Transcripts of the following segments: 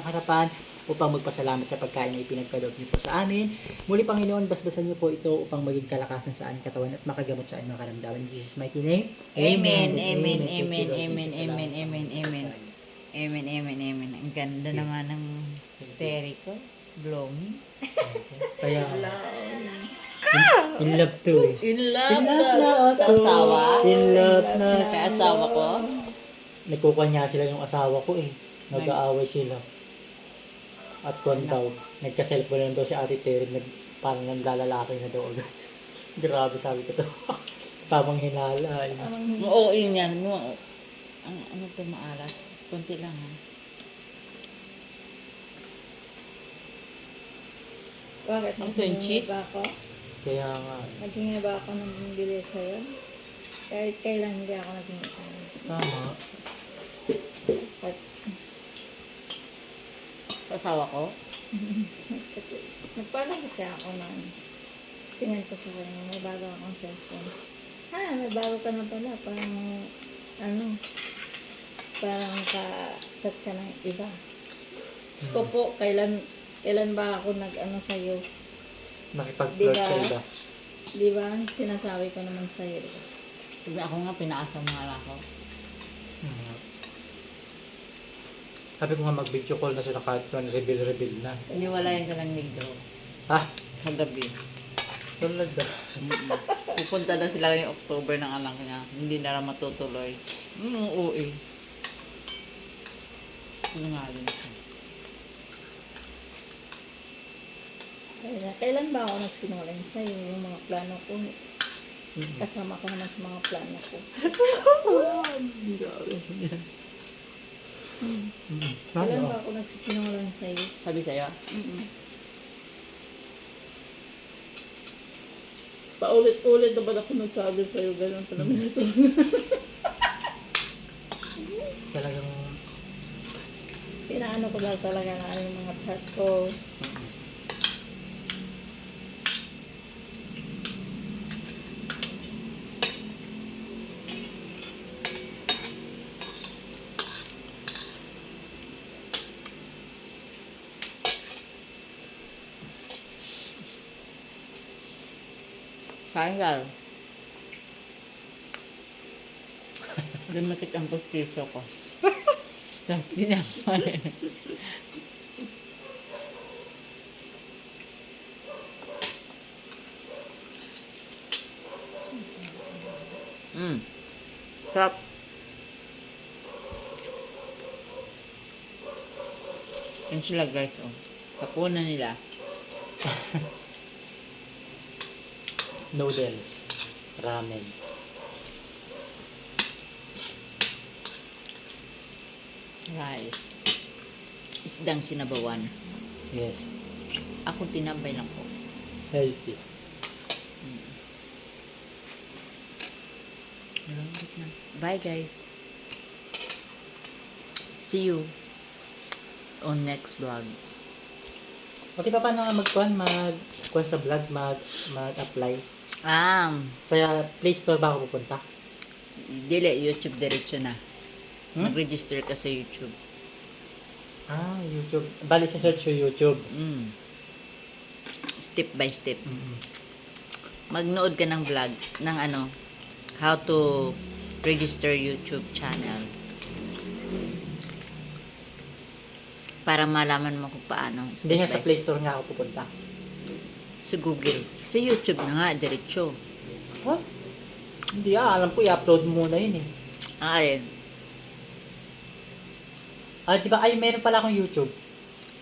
harapan upang magpasalamat sa pagkain na ipinagkaloob niyo po sa amin. Muli, Panginoon, basbasan niyo po ito upang maging kalakasan sa aming katawan at makagamot sa aming karamdaman. In Jesus' mighty name. Amen, and amen, Thank you, amen, Lord. amen, Jesus, amen, salamat. amen, amen. Amen, amen, amen. Ang ganda naman ng teri ko. Blooming. Kaya, in love to eh. In love In love na sa ako. asawa. In love na. Kay asawa ko. Nagkukanya sila yung asawa ko eh. Nag-aaway sila. At kung daw, nagka-cellphone lang daw si Ate Terry, parang nanlalalaki na daw agad. Grabe, sabi ko to. Tamang hinala. Eh. Oo, yun yan. Ano ito maalat? Kunti lang ha. Bakit? Ano to, yung cheese? Ba ako? Kaya nga, Naghingi ba ako ng bumili sa'yo? Kahit kailan hindi ako naghingi sa'yo. tama. At Asawa ko? nagpala kasi ako na sinend ko sa kanya, may bago akong cellphone. May bago ka na pala. Parang, parang ka-chat ka ng iba. Diyos ko po, kailan ba ako sa'yo? Nakipag-flirt Diba? sa iba. Di ba? Sinasabi ko naman sa'yo. Sabi ako nga, pinaasam nga ako. Hmm. Sabi ko nga mag-video call na sila kahit reveal na. Hindi wala yan silang nigdo. Ha? Kagabi. Talaga. Pupunta na sila yung October ng anak niya. Hindi na lang matutuloy. Oo eh. Sinungaling siya. Kailan ba ako nagsinungaling sa'yo yung mga plano ko? Kasama ko naman sa mga plano ko. Kailan ba ako nagsisinungaling sa'yo? Sabi sa'yo? Paulit-ulit na ba ako nagsabi sa'yo? Ganun pa naman ito. Talagang, Pinaano ko daw talaga na yung mga chat ko. Kain ka. Dumatik ang pustiso ko. Sabi niya. Sarap. Yan sila guys, oh. Tapunan nila. noodles, ramen. Rice. Isdang sinabawan. Yes. Ako tinambay lang po. Healthy. Bye guys. See you on next vlog. Okay, paano nga mag-kuhan sa vlog, mag-apply? Sa Play Store ba ako pupunta? Dili, YouTube diretso na. Hmm? Mag-register ka sa YouTube. YouTube. Bali sa search yung YouTube. Step by step. Magnood ka ng vlog ng how to register YouTube channel. Para malaman mo kung paano. Hindi nga sa Play Store nga ako pupunta. Sa Google. Sa YouTube na nga, diretso. What? Hindi alam ko, i-upload muna yun eh. Ayun. Diba, meron pala akong YouTube.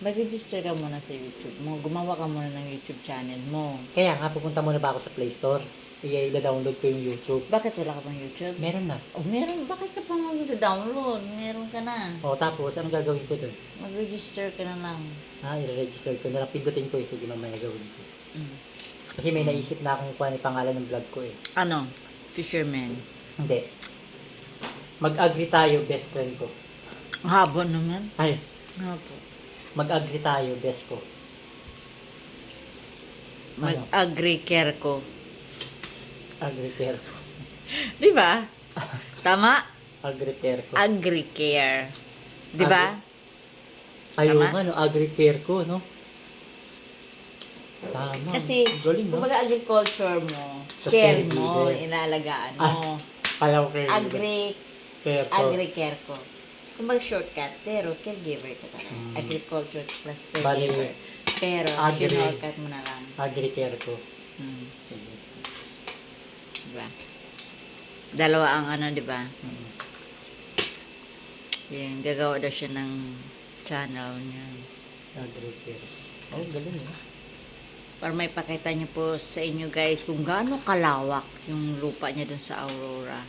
Mag-register ka muna sa YouTube mo. Gumawa ka muna ng YouTube channel mo. Kaya nga, pupunta muna ba ako sa Play Store? I-download ko yung YouTube. Bakit wala ka pang YouTube? Meron na. Oh, meron. Bakit ka pang mag-download? Meron ka na. Tapos, anong gagawin ko doon? Mag-register ka na lang. I-register ko na lang. Pindutin ko eh. Sige, mamaya gawin ko. Kasi may naisip na akong kuha ni pangalan ng vlog ko eh. Ano? Fisherman. Hindi. Mag-agree tayo, best friend ko. Haba naman. Ay, Haba. mag-agree tayo, best ko. Mag-agree care ko. Agree care ko. Di ba? Tama? Agree care ko. Agree care. Di ba? Kayo Tama? nga, no, agri-care ko, no? Tama. Kasi, Galing, no? kumbaga agriculture mo, Tapos care caregiver. mo, inaalagaan mo. Kaya ko care. Care ko. Agri-care ko. Kumbaga shortcut, pero caregiver ka talaga. Agriculture plus Bali, caregiver. Pero, agri- shortcut mo na lang. Agri-care ko. Hmm. Sige. Diba? Dalawa ang ano, diba? Yan, gagawa daw siya ng channel niya. Agri-care. Oh, galing, no? Para may pakita niyo po sa inyo guys kung gaano kalawak yung lupa niya dun sa Aurora.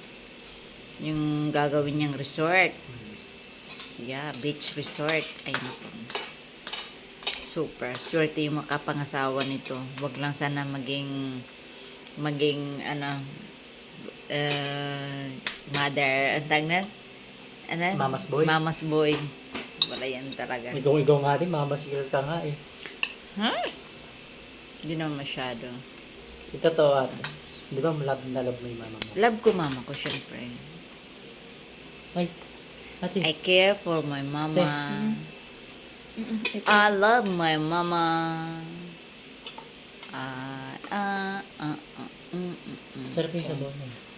Yung gagawin niyang resort. Yeah, beach resort. Ayun po. Super. Swerte yung makapangasawa nito. Wag lang sana maging ano mother, ang tag na? Ano? Mama's boy. Mama's boy. Wala yan talaga. Ikaw nga din, mamasigil ka nga eh. Ha? Hindi naman masyado. Ito to, ate. Di ba love na love mo yung mama mo? Love ko mama ko, syempre. Ay, ate. I care for my mama. Ito. I love my mama. Sarap yung sabaw mo.